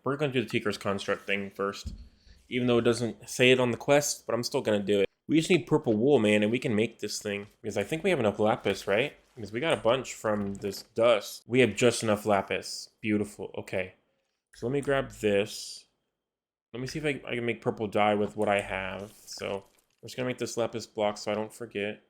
we're gonna do the Tinker's Construct thing first. Even though it doesn't say it on the quest, but I'm still gonna do it. We just need purple wool, man, and we can make this thing. Because I think we have enough lapis, right? Because we got a bunch from this dust. We have just enough lapis. Beautiful. Okay. So let me grab this. Let me see if I can make purple dye with what I have. So I'm just gonna make this lapis block so I don't forget.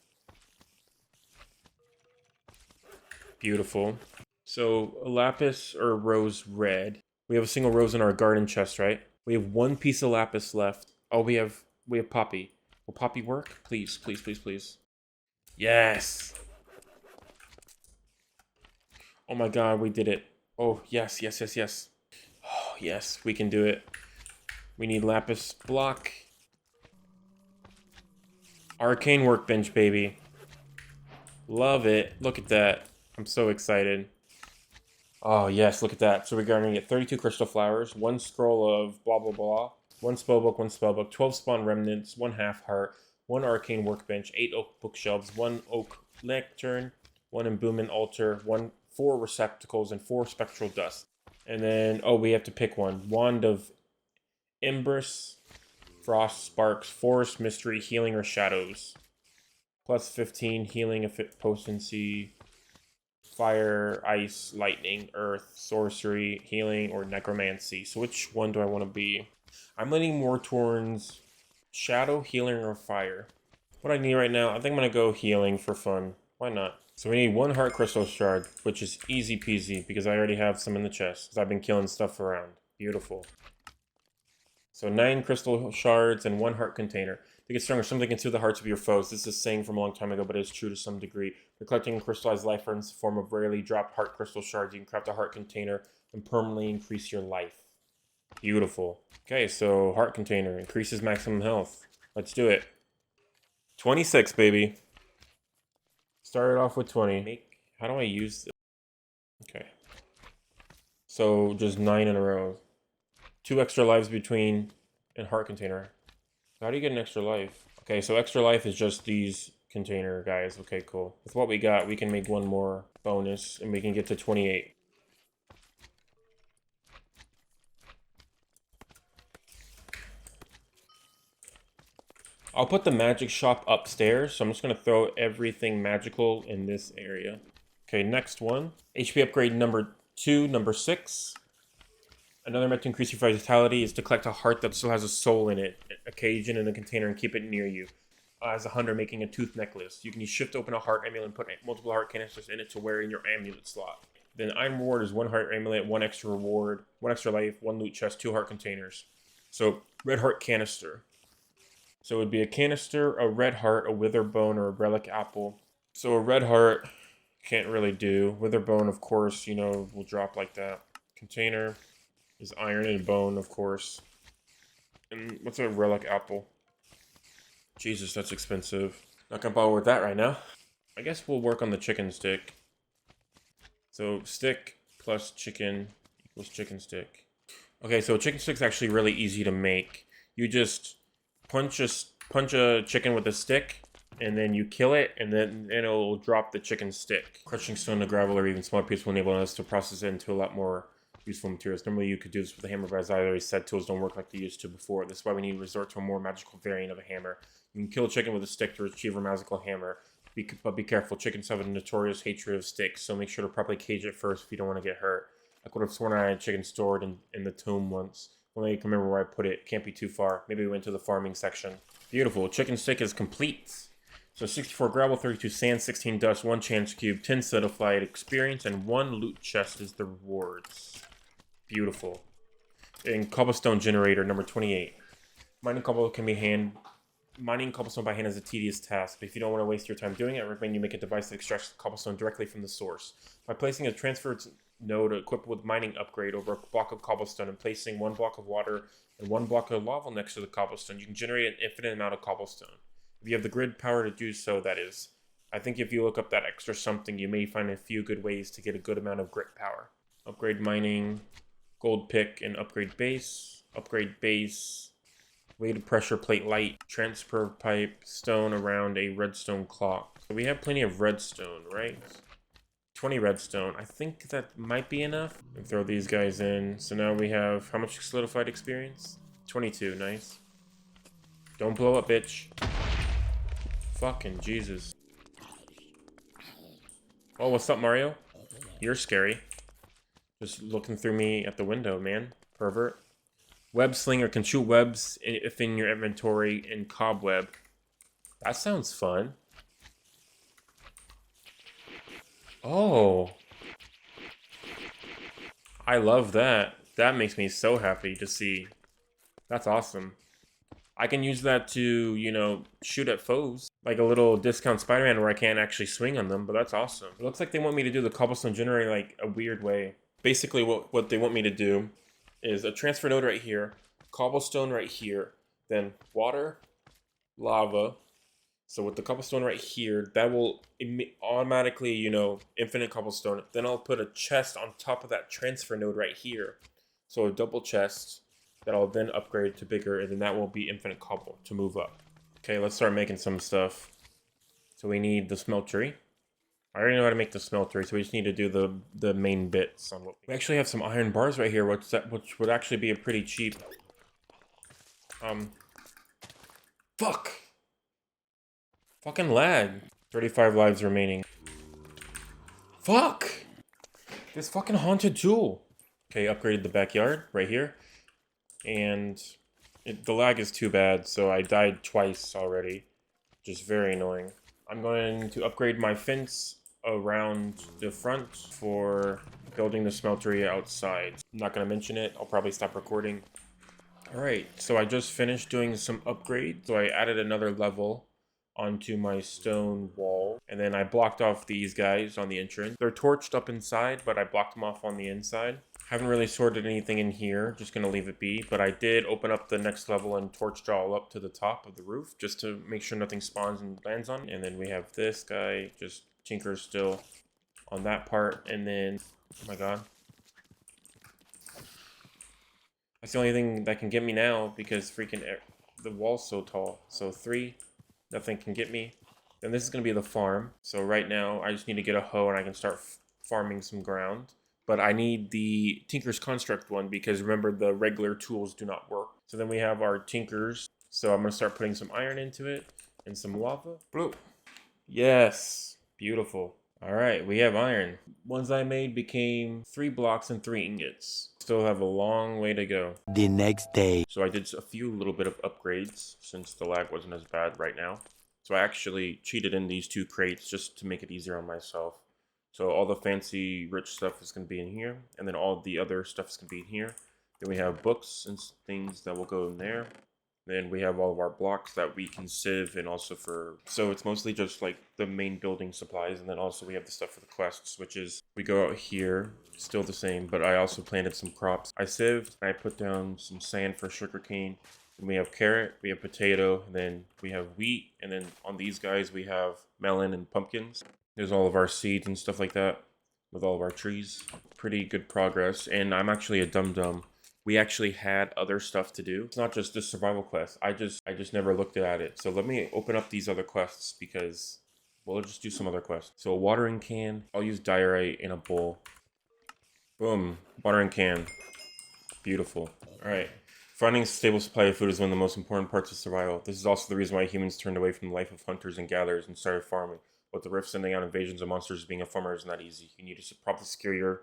Beautiful. So a lapis or rose red. We have a single rose in our garden chest, right? We have one piece of lapis left. Oh, we have poppy. Will poppy work? Please, please, please, please. Yes. Oh my god, we did it. Oh, yes, yes, yes, yes. Oh, yes, we can do it. We need lapis block. Arcane workbench, baby. Love it. Look at that. I'm so excited. Oh, yes, look at that. So we're going to get 32 crystal flowers, 1 scroll of blah, blah, blah, 1 spellbook, 1 spellbook, 12 spawn remnants, 1 half heart, 1 arcane workbench, 8 oak bookshelves, 1 oak lectern, 1 emboomment altar, 4 receptacles, and 4 spectral dust. And then, oh, we have to pick one. Wand of Embers, Frost, Sparks, Forest, Mystery, Healing, or Shadows. Plus 15, Healing, Potency, Fire, Ice, Lightning, Earth, Sorcery, Healing, or Necromancy. So which one do I want to be? I'm leaning more towards Shadow, Healing, or Fire. What I need right now, I think I'm going to go Healing for fun. Why not? So we need 1 Heart Crystal Shard, which is easy peasy because I already have some in the chest because I've been killing stuff around. Beautiful. So 9 Crystal Shards and 1 Heart Container. To get stronger, something into the hearts of your foes. This is a saying from a long time ago, but it is true to some degree. For collecting crystallized life in the form of rarely dropped heart crystal shards, you can craft a heart container and permanently increase your life. Beautiful. Okay, so heart container increases maximum health. Let's do it. 26, baby. Started off with 20. How do I use this? Okay. So just 9 in a row. 2 extra lives between and heart container. How do you get an extra life? Okay, so extra life is just these container guys. Okay, cool. With what we got, we can make 1 more bonus and we can get to 28. I'll put the magic shop upstairs, so I'm just going to throw everything magical in this area. Okay, next one. HP upgrade number 2, number 6. Another method to increase your vitality is to collect a heart that still has a soul in it, a cage in a container, and keep it near you. As a hunter making a tooth necklace, you can use shift to open a heart amulet and put multiple heart canisters in it to wear in your amulet slot. Then item reward is 1 heart amulet, 1 extra reward, 1 extra life, 1 loot chest, 2 heart containers. So red heart canister. So it would be a canister, a red heart, a wither bone, or a relic apple. So a red heart can't really do. Wither bone, of course, you know, will drop like that. Container is iron and bone, of course. And what's a relic apple? Jesus, that's expensive. Not gonna bother with that right now. I guess we'll work on the chicken stick. So stick plus chicken equals chicken stick. Okay, so chicken stick's actually really easy to make. You just punch a chicken with a stick, and then you kill it, and then it'll drop the chicken stick. Crushing stone to gravel or even smaller pieces will enable us to process it into a lot more useful materials. Normally you could do this with a hammer, but as I already said, tools don't work like they used to before. This is why we need to resort to a more magical variant of a hammer. You can kill a chicken with a stick to achieve a magical hammer, but be careful. Chickens have a notorious hatred of sticks, so make sure to properly cage it first if you don't want to get hurt. I could have sworn I had a chicken stored in the tomb once. Only I can remember where I put it. Can't be too far. Maybe we went to the farming section. Beautiful. Chicken stick is complete. So 64 gravel, 32 sand, 16 dust, 1 chance cube, 10 certified experience, and 1 loot chest is the rewards. Beautiful. And cobblestone generator number 28. Mining cobblestone by hand is a tedious task, but if you don't want to waste your time doing it, I recommend you make a device that extracts the cobblestone directly from the source. By placing a transfer node equipped with mining upgrade over a block of cobblestone and placing 1 block of water and 1 block of lava next to the cobblestone, you can generate an infinite amount of cobblestone. If you have the grid power to do so, that is. I think if you look up that extra something, you may find a few good ways to get a good amount of grid power. Upgrade mining, gold pick, and upgrade base. Upgrade base, weighted pressure plate light, transfer pipe, stone around a redstone clock. So we have plenty of redstone, right? 20 redstone. I think that might be enough. And throw these guys in. So now we have how much solidified experience? 22, nice. Don't blow up, bitch. Fucking Jesus. Oh, what's up, Mario? You're scary. Just looking through me at the window, man. Pervert. Web slinger can shoot webs if in your inventory in cobweb. That sounds fun. Oh. I love that. That makes me so happy to see. That's awesome. I can use that to, you know, shoot at foes. Like a little discount Spider-Man where I can't actually swing on them, but that's awesome. It looks like they want me to do the cobblestone generator like a weird way. Basically what they want me to do is a transfer node right here, cobblestone right here, then water, lava. So with the cobblestone right here, that will automatically, you know, infinite cobblestone. Then I'll put a chest on top of that transfer node right here. So a double chest that I'll then upgrade to bigger, and then that will be infinite cobble to move up. Okay, let's start making some stuff. So we need the smeltery. I already know how to make the smeltery, so we just need to do the main bits on what we actually have some iron bars right here, which would actually be a pretty cheap. Fuck! Fucking lag. 35 lives remaining. Fuck! This fucking haunted jewel. Okay, upgraded the backyard right here. And the lag is too bad, so I died twice already. Just very annoying. I'm going to upgrade my fence around the front for building the smeltery outside. I'm not going to mention it. I'll probably stop recording. Alright, so I just finished doing some upgrades. So I added another level onto my stone wall, and then I blocked off these guys on the entrance. They're torched up inside, but I blocked them off on the inside. Haven't really sorted anything in here, just gonna leave it be, but I did open up the next level and torched all up to the top of the roof just to make sure nothing spawns and lands on. And then we have this guy just tinkers still on that part, and then oh my god, that's the only thing that can get me now because freaking the wall's so tall. So 3, nothing can get me. Then this is going to be the farm. So right now, I just need to get a hoe and I can start farming some ground. But I need the Tinker's Construct one because remember, the regular tools do not work. So then we have our Tinkers. So I'm going to start putting some iron into it and some lava. Blue. Yes. Beautiful. All right, we have iron. Ones I made became 3 blocks and 3 ingots. Still have a long way to go. The next day. So I did a few little bit of upgrades since the lag wasn't as bad right now. So I actually cheated in these 2 crates just to make it easier on myself. So all the fancy rich stuff is going to be in here, and then all the other stuff is going to be in here. Then we have books and things that will go in there. Then we have all of our blocks that we can sieve, and also so it's mostly just like the main building supplies, and then also we have the stuff for the quests, which is we go out here, still the same, but I also planted some crops. I sieved, I put down some sand for sugarcane, and we have carrot, we have potato, and then we have wheat, and then on these guys we have melon and pumpkins. There's all of our seeds and stuff like that with all of our trees. Pretty good progress, and I'm actually a dum-dum. We actually had other stuff to do. It's not just this survival quest. I just never looked at it. So let me open up these other quests because we'll just do some other quests. So a watering can. I'll use diorite in a bowl. Boom. Watering can. Beautiful. Alright. Finding a stable supply of food is one of the most important parts of survival. This is also the reason why humans turned away from the life of hunters and gatherers and started farming. With the rift sending out invasions of monsters, being a farmer is not easy. You need to properly secure your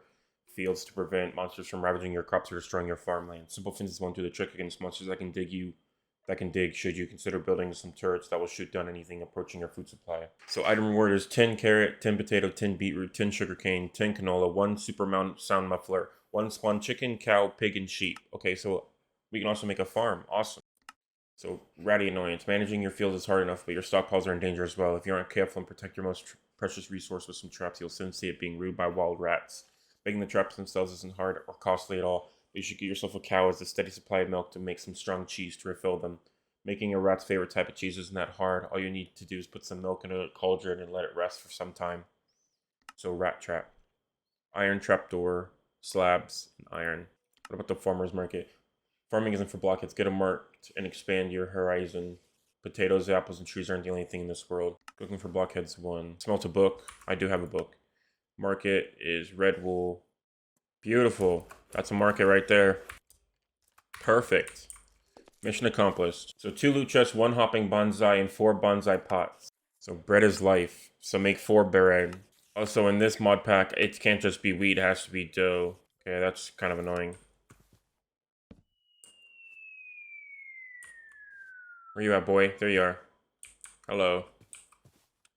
fields to prevent monsters from ravaging your crops or destroying your farmland. Simple fences won't do the trick against monsters that can dig should you consider building some turrets that will shoot down anything approaching your food supply. So item reward is 10 carrot, 10 potato, 10 beetroot, 10 sugarcane, 10 canola, 1 super sound muffler, 1 spawn chicken, cow, pig, and sheep. Okay, so we can also make a farm. Awesome. So ratty annoyance. Managing your fields is hard enough, but your stockpiles are in danger as well. If you aren't careful and protect your most precious resource with some traps, you'll soon see it being ruled by wild rats. Making the traps themselves isn't hard or costly at all, but you should get yourself a cow as a steady supply of milk to make some strong cheese to refill them. Making a rat's favorite type of cheese isn't that hard. All you need to do is put some milk in a cauldron and let it rest for some time. So rat trap. Iron trapdoor, slabs, and iron. What about the farmer's market? Farming isn't for blockheads. Get them marked and expand your horizon. Potatoes, apples, and trees aren't the only thing in this world. Looking for blockheads 1. Smelt a book. I do have a book. Market is red wool. Beautiful. That's a market right there. Perfect. Mission accomplished. So 2 loot chests, 1 hopping bonsai, and 4 bonsai pots. So bread is life. So make 4 bread. Also in this mod pack, it can't just be wheat, it has to be dough. Okay, that's kind of annoying. Where you at, boy? There you are. Hello.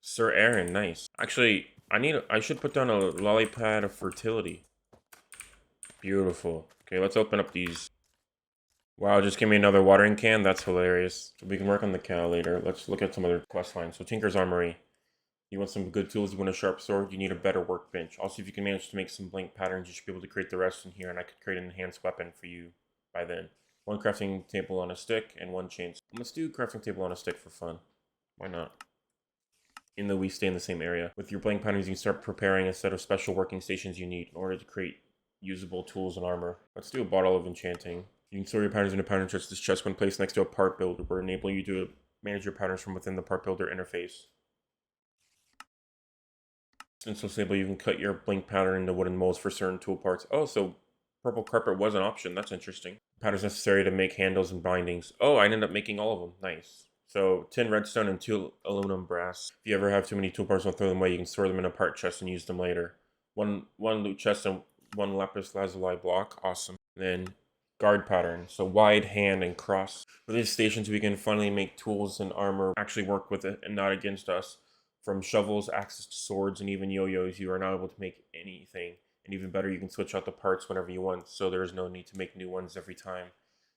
Sir Aaron, nice. Actually, I should put down a lollipad of fertility. Beautiful. Okay, let's open up these. Wow, just give me another watering can? That's hilarious. So we can work on the cow later. Let's look at some other quest lines. So Tinker's Armory. You want some good tools, you want a sharp sword, you need a better workbench. Also, if you can manage to make some blank patterns, you should be able to create the rest in here, and I could create an enhanced weapon for you by then. 1 crafting table on a stick, and 1 chainsaw. Let's do crafting table on a stick for fun. Why not? We stay in the same area. With your blank patterns, you can start preparing a set of special working stations you need in order to create usable tools and armor. Let's do a bottle of enchanting. You can store your patterns in a pattern chest. This chest, when placed next to a part builder, will enable you to manage your patterns from within the part builder interface. Since so stable, you can cut your blank pattern into wooden molds for certain tool parts. Oh, so purple carpet was an option. That's interesting. Patterns necessary to make handles and bindings. Oh, I ended up making all of them. Nice. So 10 redstone and 2 aluminum brass. If you ever have too many tool parts, don't throw them away. You can store them in a part chest and use them later. One loot chest and 1 lapis lazuli block. Awesome. Then guard pattern. So wide, hand, and cross. For these stations, we can finally make tools and armor actually work with it and not against us. From shovels, axes to swords, and even yo-yos, you are now able to make anything. And even better, you can switch out the parts whenever you want, so there is no need to make new ones every time.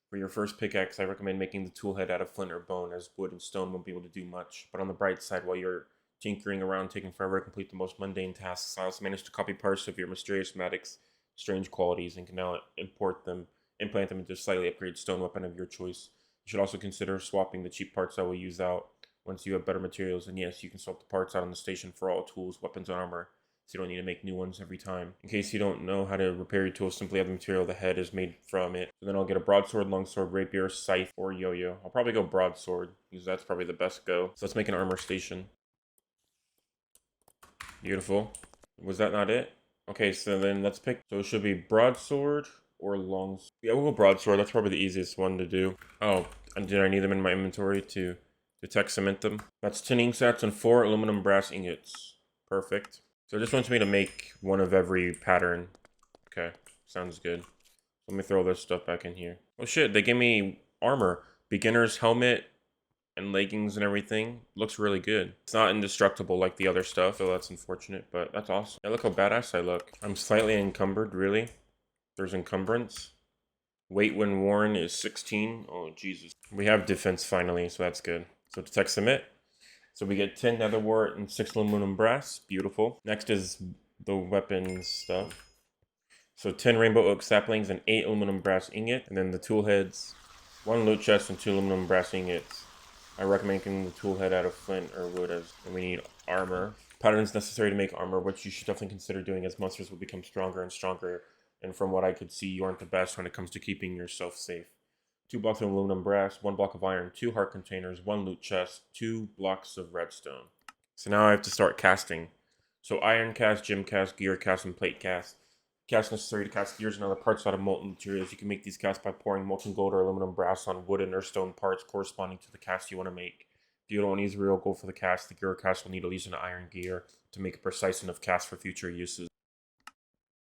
For your first pickaxe, I recommend making the tool head out of flint or bone, as wood and stone won't be able to do much. But on the bright side, while you're tinkering around, taking forever to complete the most mundane tasks, I also managed to copy parts of your mysterious magic's strange qualities and can now implant them into a slightly upgraded stone weapon of your choice. You should also consider swapping the cheap parts I will use out once you have better materials. And yes, you can swap the parts out on the station for all tools, weapons, and armor, so you don't need to make new ones every time. In case you don't know how to repair your tools, simply have the material the head is made from it. So then I'll get a broadsword, longsword, rapier, scythe, or yo-yo. I'll probably go broadsword, because that's probably the best go. So let's make an armor station. Beautiful. Was that not it? Okay, so then let's pick. So it should be broadsword or longsword. Yeah, we'll go broadsword. That's probably the easiest one to do. Oh, and did I need them in my inventory to tech cement them? That's 10 ink sets and 4 aluminum brass ingots. Perfect. So it just wants me to make one of every pattern. Okay, sounds good. Let me throw this stuff back in here. Oh shit, they gave me armor. Beginner's helmet and leggings and everything. Looks really good. It's not indestructible like the other stuff, so that's unfortunate, but that's awesome. Yeah, look how badass I look. I'm slightly encumbered, really. There's encumbrance. Weight when worn is 16. Oh, Jesus. We have defense finally, so that's good. So to tech submit. So we get 10 nether wart and 6 aluminum brass. Beautiful. Next is the weapons stuff. So 10 rainbow oak saplings and 8 aluminum brass ingot. And then the tool heads. 1 loot chest and 2 aluminum brass ingots. I recommend making the tool head out of flint or wood, and we need armor. Patterns necessary to make armor, which you should definitely consider doing, as monsters will become stronger and stronger. And from what I could see, you aren't the best when it comes to keeping yourself safe. 2 blocks of aluminum brass, 1 block of iron, 2 heart containers, 1 loot chest, 2 blocks of redstone. So now I have to start casting. So iron cast, gem cast, gear cast, and plate cast. Cast necessary to cast gears and other parts out of molten materials. You can make these casts by pouring molten gold or aluminum brass on wooden or stone parts corresponding to the cast you want to make. If you don't use real gold for the cast, the gear cast will need to use an iron gear to make a precise enough cast for future uses.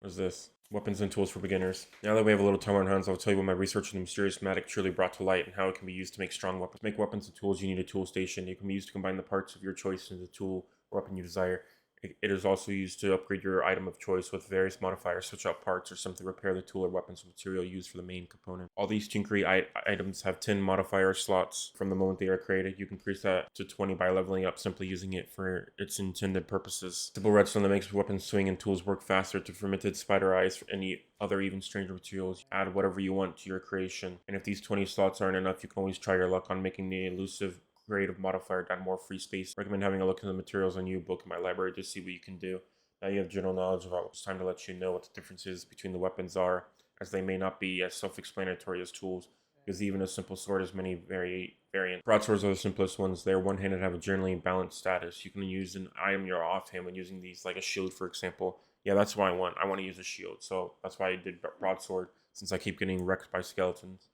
What is this? Weapons and tools for beginners. Now that we have a little time on our hands, I'll tell you what my research in the mysterious magic truly brought to light and how it can be used to make strong weapons. To make weapons and tools, you need a tool station. It can be used to combine the parts of your choice into the tool or weapon you desire. It is also used to upgrade your item of choice with various modifiers, switch out parts, or simply repair the tool or weapons material used for the main component. All these tinkery items have 10 modifier slots from the moment they are created. You can increase that to 20 by leveling up, simply using it for its intended purposes. Simple redstone that makes weapons swing and tools work faster. To fermented spider eyes for any other even stranger materials. Add whatever you want to your creation. And if these 20 slots aren't enough, you can always try your luck on making the elusive creative modifier down more free space. I recommend having a look at the materials on you book in my library to see what you can do. Now you have general knowledge about it's time to let you know what the differences between the weapons are, as they may not be as self-explanatory as tools, because even a simple sword has many variants. Broadswords are the simplest ones. They're one-handed and have a generally balanced status. You can use an item you're offhand when using these, like a shield for example, Yeah, that's what I want. I want to use a shield, so that's why I did broadsword, since I keep getting wrecked by skeletons.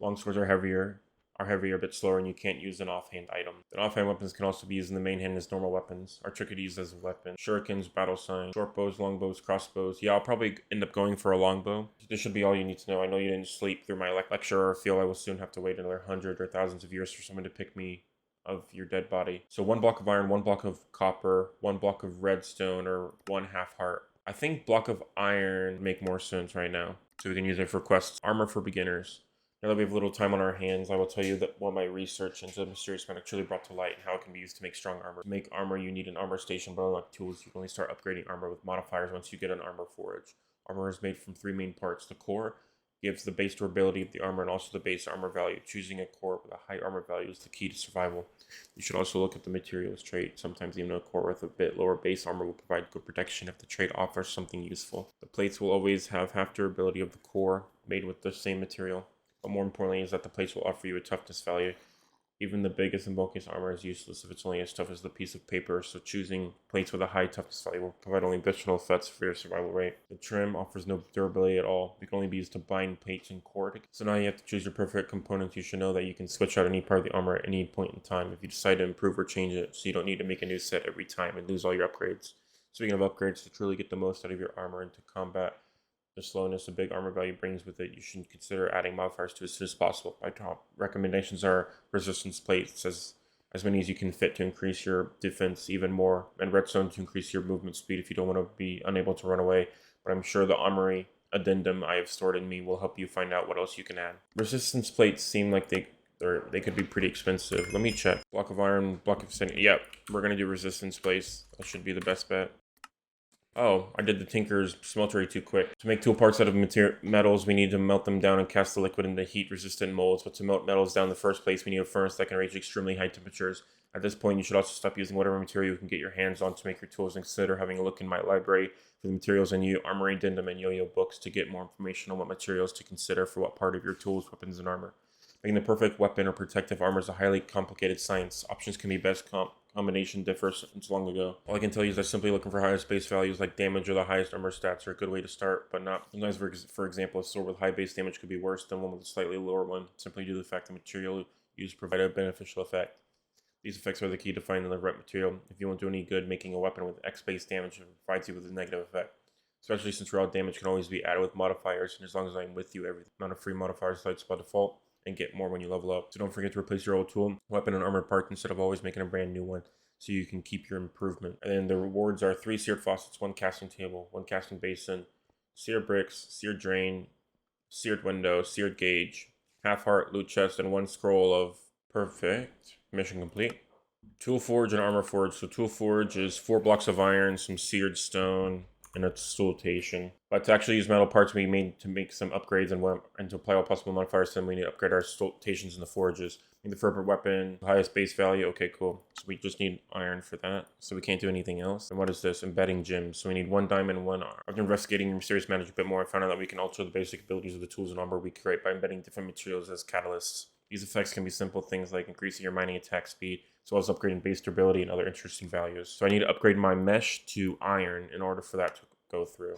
Longswords are heavier, a bit slower, and you can't use an offhand item. And offhand weapons can also be used in the main hand as normal weapons. Archicades as a weapon. Shurikens, battle sign, short bows, longbows, crossbows. Yeah, I'll probably end up going for a longbow. This should be all you need to know. I know you didn't sleep through my lecture or feel I will soon have to wait another 100 or thousands of years for someone to pick me of your dead body. So 1 block of iron, 1 block of copper, 1 block of redstone, or 1 half heart. I think block of iron make more sense right now. So we can use it for quests. Armor for beginners. Now that we have little time on our hands, I will tell you that what my research into the mysterious man actually brought to light and how it can be used to make strong armor. To make armor, you need an armor station, but unlike tools, you can only start upgrading armor with modifiers once you get an armor forge. Armor is made from 3 main parts. The core gives the base durability of the armor and also the base armor value. Choosing a core with a high armor value is the key to survival. You should also look at the materials trait. Sometimes even a core with a bit lower base armor will provide good protection if the trait offers something useful. The plates will always have half durability of the core made with the same material. But more importantly is that the plates will offer you a toughness value. Even the biggest and bulkiest armor is useless if it's only as tough as the piece of paper, so choosing plates with a high toughness value will provide only additional effects for your survival rate. The trim offers no durability at all. It can only be used to bind plates and core. So now you have to choose your perfect components. You should know that you can switch out any part of the armor at any point in time if you decide to improve or change it, so you don't need to make a new set every time and lose all your upgrades. Speaking of upgrades, to truly get the most out of your armor into combat, the slowness a big armor value brings with it, you should consider adding modifiers to it as soon as possible. My top recommendations are resistance plates, as many as you can fit to increase your defense even more, and redstone to increase your movement speed if you don't want to be unable to run away. But I'm sure the armory addendum I have stored in me will help you find out what else you can add. Resistance plates seem like they could be pretty expensive. Let me check. Block of iron, block of sand. Yep, we're gonna do resistance plates. That should be the best bet. Oh, I did the Tinker's Smeltery too quick. To make tool parts out of metals, we need to melt them down and cast the liquid into heat-resistant molds. But to melt metals down in the first place, we need a furnace that can reach extremely high temperatures. At this point, you should also stop using whatever material you can get your hands on to make your tools and consider having a look in my library for the materials and armory addendum and yo-yo books to get more information on what materials to consider for what part of your tools, weapons, and armor. Making the perfect weapon or protective armor is a highly complicated science. Options can be best combination differs since long ago. All I can tell you is that simply looking for highest base values like damage or the highest armor stats are a good way to start, but not. Sometimes, for example, a sword with high base damage could be worse than one with a slightly lower one, simply due to the fact the material used provide a beneficial effect. These effects are the key to finding the right material. If you won't do any good, making a weapon with X base damage provides you with a negative effect. Especially since raw damage can always be added with modifiers, and as long as I'm with you, every amount of free modifiers sites by default, and get more when you level up. So don't forget to replace your old tool, weapon, and armored part instead of always making a brand new one, so you can keep your improvement. And then the rewards are 3 seared faucets, 1 casting table, 1 casting basin, seared bricks, seared drain, seared window, seared gauge, half heart, loot chest, and 1 scroll of perfect. Mission complete. Tool forge and armor forge. So tool forge is 4 blocks of iron, some seared stone, and a stultation. But to actually use metal parts, we need to make some upgrades and to apply all possible modifiers, then we need to upgrade our stultations in the forges. Need the fervent weapon, highest base value. Okay, cool. So we just need iron for that. So we can't do anything else. And what is this? Embedding gems. So we need 1 diamond and 1 iron. After investigating Mysterious Magic a bit more, I found out that we can alter the basic abilities of the tools and armor we create by embedding different materials as catalysts. These effects can be simple things like increasing your mining attack speed, as well as upgrading base durability and other interesting values. So I need to upgrade my mesh to iron in order for that to go through.